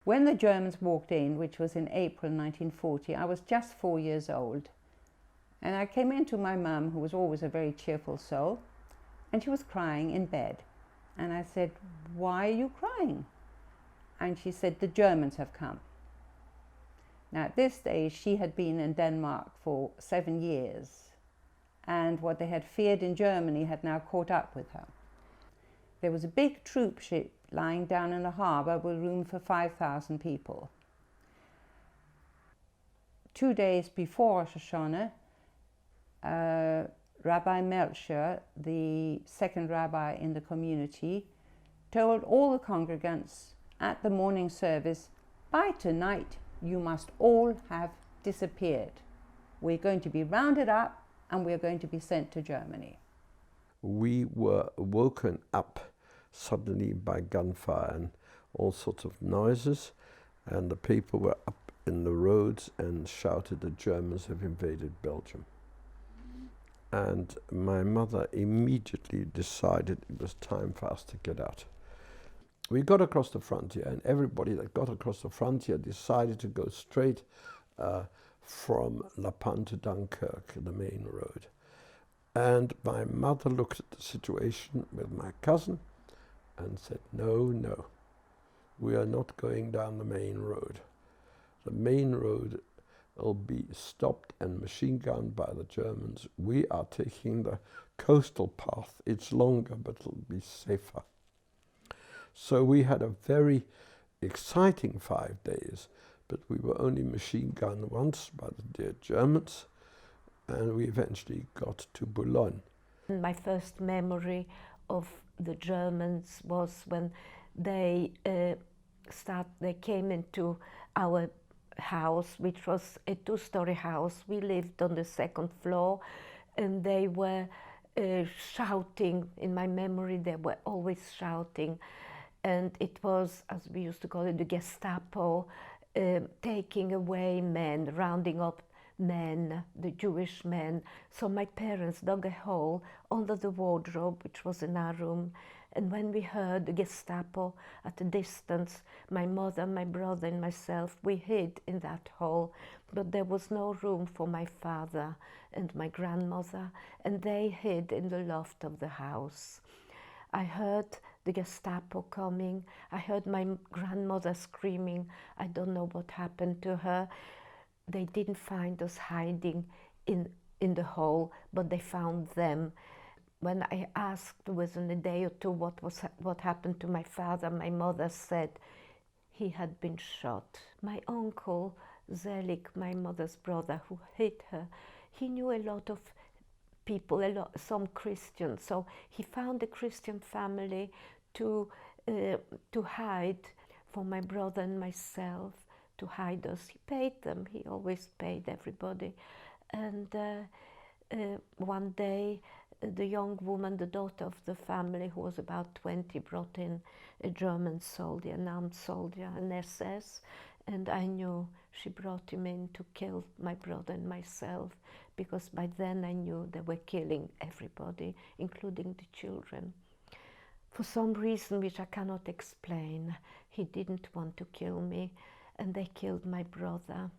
When the Germans walked in, which was in April 1940, I was just 4 years old. And I came in to my mum, who was always a very cheerful soul, and she was crying in bed. And I said, "Why are you crying?" And she said, "The Germans have come." Now at this stage, she had been in Denmark for 7 years, and what they had feared in Germany had now caught up with her. There was a big troop ship lying down in the harbour with room for 5,000 people. 2 days before Rosh Hashanah, Rabbi Melcher, the second rabbi in the community, told all the congregants at the morning service, "By tonight you must all have disappeared. We're going to be rounded up and we're going to be sent to Germany." We were woken up suddenly by gunfire and all sorts of noises, and the people were up in the roads and shouted, "The Germans have invaded Belgium." And my mother immediately decided it was time for us to get out. We got across the frontier, and everybody that got across the frontier decided to go straight from La Panne to Dunkirk, the main road. And my mother looked at the situation with my cousin and said, "No, we are not going down the main road. The main road will be stopped and machine gunned by the Germans. We are taking the coastal path. It's longer, but it'll be safer." So we had a very exciting 5 days, but we were only machine gunned once by the dear Germans, and we eventually got to Boulogne. My first memory of the Germans was when they came into our house, which was a 2-story house. We lived on the 2nd floor, and they were shouting. In my memory, they were always shouting, and it was, as we used to call it, the Gestapo, taking away men, rounding up men, the Jewish men. So my parents dug a hole under the wardrobe, which was in our room, and when we heard the Gestapo at a distance, my mother, my brother and myself, we hid in that hole, but there was no room for my father and my grandmother, and they hid in the loft of the house. I heard the Gestapo coming. I heard my grandmother screaming. I don't know what happened to her. They didn't find us hiding in the hole, but they found them. When I asked within a day or two what happened to my father, my mother said he had been shot. My uncle, Zelik, my mother's brother, who hit her, he knew a lot of people, some Christians, so he found a Christian family to hide for my brother and myself, to hide us. He paid them, he always paid everybody. And one day, the young woman, the daughter of the family, who was about 20, brought in a German soldier, an armed soldier, an SS, and I knew she brought him in to kill my brother and myself, because by then I knew they were killing everybody, including the children. For some reason which I cannot explain, he didn't want to kill me, and they killed my brother.